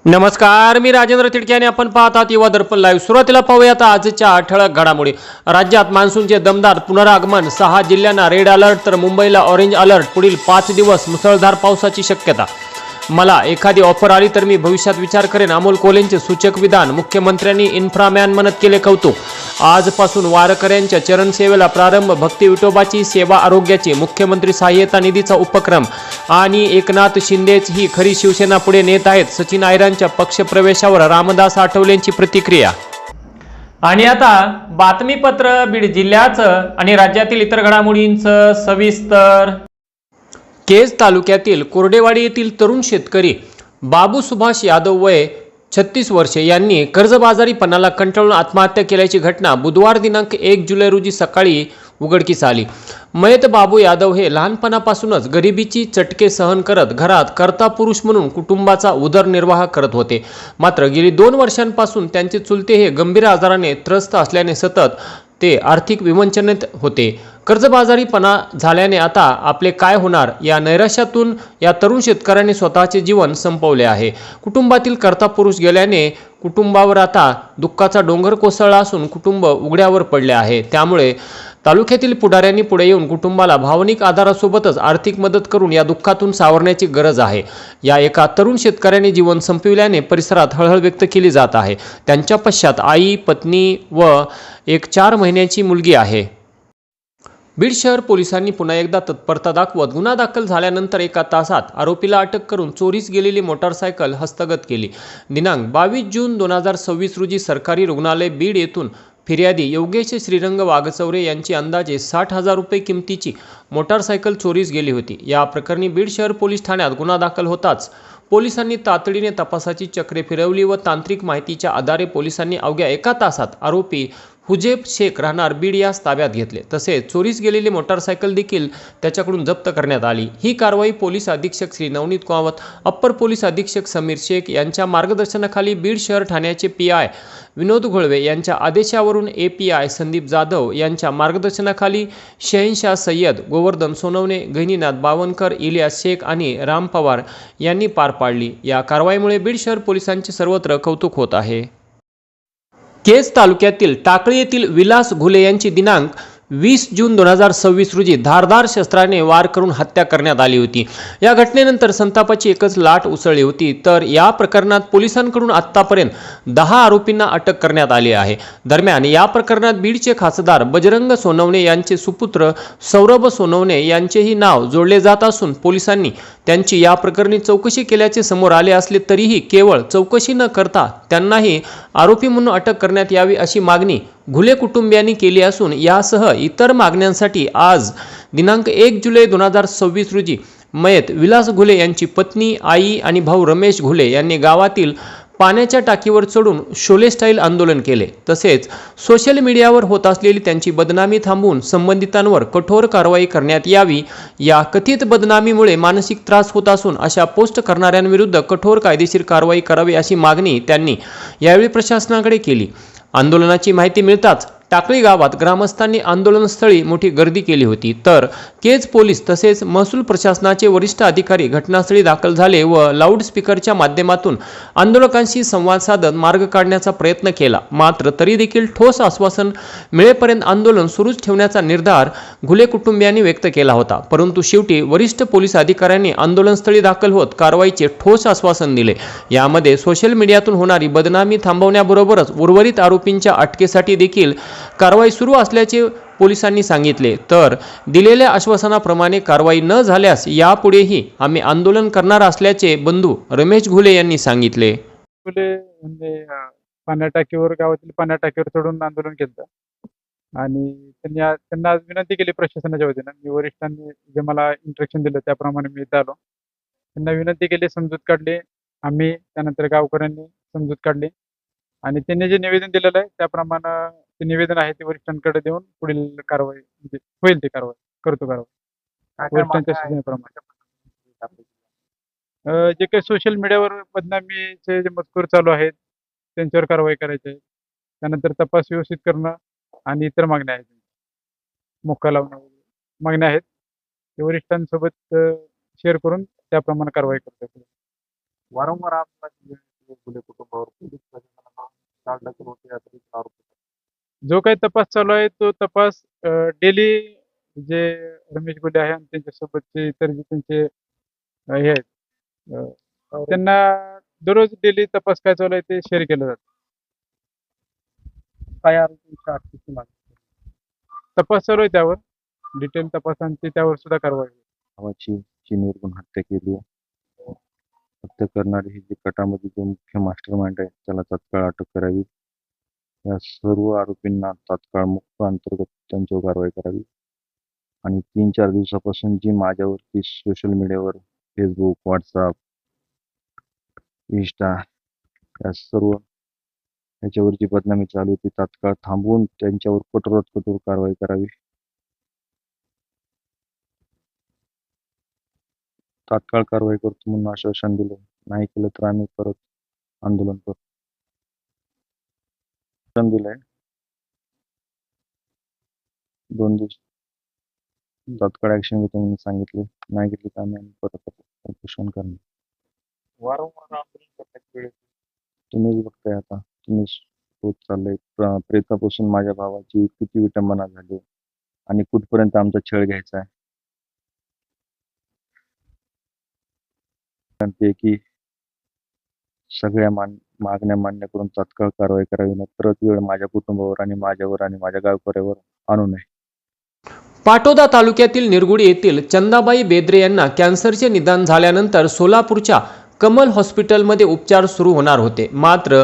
नमस्कार, मी राजेंद्र तिडके आणि आपण पाहत आहात युवा दर्पण लाईव्ह. सुरुवातीला पाहूयात आजच्या ठळक घडामोडी. राज्यात मान्सूनचे दमदार पुनरागमन, 6 जिल्ह्यांना रेड अलर्ट तर मुंबईला ऑरेंज अलर्ट. पुढील 5 दिवस मुसळधार पावसाची शक्यता. मला एखादी ऑफर आली तर मी भविष्यात विचार करेन, अमोल कोल्हेंचे सूचक विधान. मुख्यमंत्र्यांनी इन्फ्रामॅन म्हणत केले कौतुक. आजपासून वारकऱ्यांच्या चरणसेवेला प्रारंभ, भक्ती विठोबाची सेवा आरोग्याची. मुख्यमंत्री सहाय्यता निधीचा उपक्रम. आणि एकनाथ शिंदेच ही खरी शिवसेना पुढे नेत आहेत. सचिन आयरांच्या पक्षप्रवेशावर रामदास आठवलेंची प्रतिक्रिया. आणि आता बातमीपत्र बीड जिल्ह्याचं आणि राज्यातील इतर घडामोडींचं सविस्तर. केज तालुक्यातील कोरडेवाडी येथील तरुण शेतकरी बाबू सुभाष यादव वय 36 वर्षे यांनी कर्जबाजारीपणाला कंटाळून आत्महत्या केल्याची घटना बुधवार दिनांक 1 जुलै रोजी सकाळी उघडकीस आली. मयत बाबू यादव हे लहानपणापासूनच गरिबीची चटके सहन करत घरात कर्ता पुरुष म्हणून कुटुंबाचा उदरनिर्वाह करत होते. मात्र गेली 2 वर्षांपासून त्यांचे चुलते हे गंभीर आजाराने त्रस्त असल्याने सतत ते आर्थिक विवंचनेत होते. कर्जबाजारीपणा झाल्याने आता आपले काय होणार या नैराश्यातून या तरुण शेतकऱ्याने स्वतःचे जीवन संपवले आहे. कुटुंबातील कर्ता पुरुष गेल्याने कुटुंबावर आता दुःखाचा डोंगर कोसळला असून कुटुंब उघड्यावर पडले आहे. त्यामुळे तालुक्यातील पुढाऱ्यांनी पुढे येऊन कुटुंबाला भावनिक आधारासोबतच आर्थिक मदत करून या दुःखातून सावरण्याची गरज आहे. या एका तरुण शेतकऱ्याने जीवन संपविल्याने परिसरात हळहळ व्यक्त केली जात आहे. त्यांच्या पश्चात आई, पत्नी व एक 4 महिन्याची मुलगी आहे. बीड शहर पोलिसांनी पुन्हा एकदा तत्परता दाखवत गुन्हा दाखल झाल्यानंतर 1 तासात आरोपीला अटक करून चोरीस गेलेली मोटारसायकल हस्तगत केली. दिनांक 22 जून 2026 रोजी सरकारी रुग्णालय बीड येथून फिर्यादी योगेश श्रीरंग वाघचौरे यांची अंदाजे 60,000 रुपये किमतीची मोटारसायकल चोरीस गेली होती. या प्रकरणी बीड शहर पोलीस ठाण्यात गुन्हा दाखल होताच पोलिसांनी तातडीने तपासाची चक्रे फिरवली व तांत्रिक माहितीच्या आधारे पोलिसांनी अवघ्या 1 तासात आरोपी हुजेब शेख राहणार बीड यास ताब्यात घेतले. तसेच चोरीस गेलेली मोटारसायकल देखील त्याच्याकडून जप्त करण्यात आली. ही कारवाई पोलीस अधीक्षक श्री नवनीत कावत, अप्पर पोलीस अधीक्षक समीर शेख यांच्या मार्गदर्शनाखाली बीड शहर ठाण्याचे पीआय विनोद घोळवे यांच्या आदेशावरून एपीआय संदीप जाधव यांच्या मार्गदर्शनाखाली शहनशाह सय्यद, गोवर्धन सोनवणे, गहिनीनाथ बावनकर, इलियास शेख आणि राम पवार यांनी पार पाडली. या कारवाईमुळे बीड शहर पोलिसांचे सर्वत्र कौतुक होत आहे. केज तालुक्यातील टाकळी येथील विलास घुले यांची दिनांक 20 जून 2026 रोजी धारदार शस्त्राने वार करून हत्या करण्यात आली होती. या घटनेनंतर संतापाची एकच लाट उसळली होती. तर या प्रकरणात पोलिसांकडून आतापर्यंत 10 आरोपींना अटक करण्यात आली आहे. दरम्यान या प्रकरणात बीडचे खासदार बजरंग सोनवणे यांचे सुपुत्र सौरभ सोनवणे यांचेही नाव जोडले जात असून पोलिसांनी त्यांची या प्रकरणी चौकशी केल्याचे समोर आले असले तरीही केवळ चौकशी न करता त्यांनाही आरोपी म्हणून अटक करण्यात यावी अशी मागणी घुले कुटुंबियांनी केली असून यासह इतर मागण्यांसाठी आज दिनांक 1 जुलै 2026 रोजी मयत विलास घुले यांची पत्नी, आई आणि भाऊ रमेश घुले यांनी गावातील पाण्याच्या टाकीवर चढून शोले स्टाईल आंदोलन केले. तसेच सोशल मीडियावर होत असलेली त्यांची बदनामी थांबवून संबंधितांवर कठोर कारवाई करण्यात यावी. या कथित बदनामीमुळे मानसिक त्रास होत असून अशा पोस्ट करणाऱ्यांविरुद्ध कठोर कायदेशीर कारवाई करावी अशी मागणी त्यांनी यावेळी प्रशासनाकडे केली. आंदोलनाची माहिती मिळताच टाकळी गावात ग्रामस्थांनी आंदोलनस्थळी मोठी गर्दी केली होती. तर केज पोलीस तसेच महसूल प्रशासनाचे वरिष्ठ अधिकारी घटनास्थळी दाखल झाले व लाऊडस्पीकरच्या माध्यमातून आंदोलकांशी संवाद साधत मार्ग काढण्याचा प्रयत्न केला. मात्र तरी देखील ठोस आश्वासन मिळेपर्यंत आंदोलन सुरूच ठेवण्याचा निर्धार घुले कुटुंबियांनी व्यक्त केला होता. परंतु शेवटी वरिष्ठ पोलीस अधिकाऱ्यांनी आंदोलनस्थळी दाखल होत कारवाईचे ठोस आश्वासन दिले. यामध्ये सोशल मीडियातून होणारी बदनामी थांबवण्याबरोबरच उर्वरित आरोपींच्या अटकेसाठी देखील कारवाई सुरू असल्याचे पोलिसांनी सांगितले. तर दिलेल्या आश्वासनाप्रमाणे कारवाई न झाल्यास यापुढेही आम्ही आंदोलन करणार असल्याचे बंधू रमेश घुले यांनी सांगितले. घुले म्हणजे पाण्या टाकीवर गावातील पाण्या टाकीवर चढून आंदोलन केलं आणि त्यांना आज विनंती केली प्रशासनाच्या वतीनं. मी वरिष्ठांनी जे मला इंस्ट्रक्शन दिलं त्याप्रमाणे मी इथं आलो. त्यांना विनंती केली, समजूत काढली आम्ही, त्यानंतर गावकऱ्यांनी समजूत काढली आणि त्यांनी जे निवेदन दिलेलं आहे त्याप्रमाणे ते निवेदन आहे ते वरिष्ठांकडे देऊन पुढील कारवाई म्हणजे होईल ती कारवाई करतो. वरिष्ठांच्या सूचनेप्रमाणे जे काही सोशल मीडियावर बदनामीचे जे मजकूर चालू आहेत त्यांच्यावर कारवाई करायची आहे. त्यानंतर तपास व्यवस्थित करणं आणि इतर मागण्या आहेत, मोक्का लावणं मागण्या आहेत, ते वरिष्ठांसोबत शेअर करून त्याप्रमाणे कारवाई करतो. वारंवार फुले कुटुंबावर पोलीस प्रशासनाला 4,00,000 यात्रेचे आरोप होते. जो काही तपास चालू आहे तो तपास डेली जे रमेश गुले आहे आणि त्यांच्यासोबतचे इतर जे त्यांचे हे आहेत त्यांना दररोज डेली तपास काय चालू आहे ते शेअर केलं जातं. काय आरोपींच्या अटकेची मागणी तपास चालू आहे त्यावर डिटेल तपास आणि ते त्यावर सुद्धा कारवाई होईल. भावाची निर्गुण हत्या केली आहे. हत्या करणारे हे जे गटामध्ये जो मुख्य मास्टर माइंड आहे त्याला तात्काळ अटक करावी. या सर्व आरोपींना तात्काळ मुक्त अंतर्गत त्यांच्यावर कारवाई करावी आणि 3-4 दिवसापासून जी माझ्यावरती सोशल मीडियावर फेसबुक, व्हॉट्सअप, इंस्टा या सर्व याच्यावर जी बदनामी चालू ती तात्काळ थांबवून त्यांच्यावर कठोरात कठोर कारवाई करावी. तात्काळ कारवाई करतो म्हणून आश्वासन दिलं. नाही केलं तर आम्ही परत आंदोलन करू. आश्वासन दिलंय 2 दिवस तात्काळ ऍक्शन घेतो म्हणून सांगितले. नाही घेतली तर आम्ही परत उपोषण करणार. वारंवार आंदोलन करण्याच्या वेळेस तुम्हीच बघताय आता तुम्हीच होत चाललंय. प्रेतापासून माझ्या भावाची किती विटंबना झाली आणि कुठपर्यंत आमचा छळ घ्यायचा आहे. ते की सगळ्या मागण्या मान्य करून तात्काळ कारवाई करावी. नाही परत वेळ माझ्या कुटुंबावर आणि माझ्यावर आणि माझ्या गावकऱ्यावर आणू नये. पाटोदा तालुक्यातील निरगुडी येथील चंदाबाई बेद्रे यांना कॅन्सरचे निदान झाल्यानंतर सोलापूरच्या कमल हॉस्पिटलमध्ये उपचार सुरू होणार होते. मात्र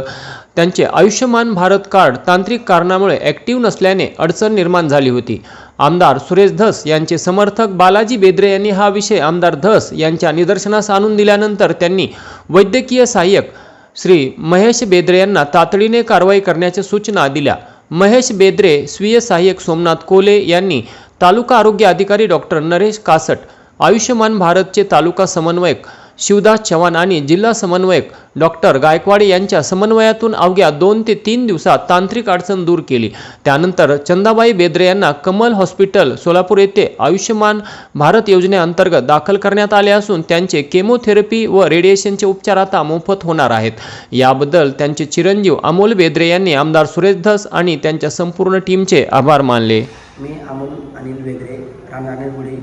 त्यांचे आयुष्यमान भारत कार्ड तांत्रिक कारणामुळे ॲक्टिव्ह नसल्याने अडचण निर्माण झाली होती. आमदार सुरेश धस यांचे समर्थक बालाजी बेद्रे यांनी हा विषय आमदार धस यांच्या निदर्शनास आणून दिल्यानंतर त्यांनी वैद्यकीय सहाय्यक श्री महेश बेद्रे यांना तातडीने कारवाई करण्याच्या सूचना दिल्या. महेश बेद्रे, स्वीय सहाय्यक सोमनाथ कोले यांनी तालुका आरोग्य अधिकारी डॉक्टर नरेश कासट, आयुष्यमान भारतचे तालुका समन्वयक शिवदास चव्हाण आणि जिल्हा समन्वयक डॉक्टर गायकवाड यांच्या समन्वयातून अवघ्या 2 ते 3 दिवसात तांत्रिक अडचण दूर केली. त्यानंतर चंदाबाई बेद्रे यांना कमल हॉस्पिटल सोलापूर येथे आयुष्यमान भारत योजनेअंतर्गत दाखल करण्यात आले असून त्यांचे केमोथेरपी व रेडिएशनचे उपचार आता मोफत होणार आहेत. याबद्दल त्यांचे चिरंजीव अमोल बेद्रे यांनी आमदार सुरेश धस आणि त्यांच्या संपूर्ण टीमचे आभार मानले. मी अमोल अनिल बेद्रे, राहणार निरगुडी.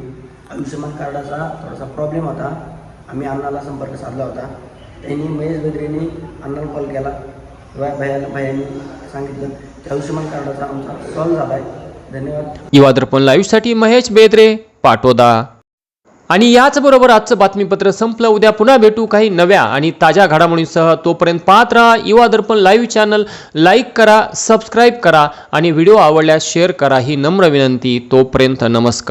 आयुष्यमान कार्डाचा थोडासा प्रॉब्लेम होता. आम्ही अण्णाला संपर्क साधला होता. त्यांनी महेश बेद्रेंनी अण्णाला कॉल केला. भैयांनी सांगितलं की आयुष्यमान कार्डाचा आमचा सॉल्व झाला आहे. धन्यवाद. युवा दर्पण लाईव्हसाठी महेश बेद्रे, पाटोदा. आणि याचबरोबर आजचं बातमीपत्र संपलं. उद्या पुन्हा भेटू काही नव्या आणि ताज्या घडामोडींसह. तोपर्यंत पाहत राहा युवा दर्पण लाईव्ह चॅनल. लाईक करा, सबस्क्राईब करा आणि व्हिडिओ आवडल्यास शेअर करा ही नम्र विनंती. तोपर्यंत नमस्कार.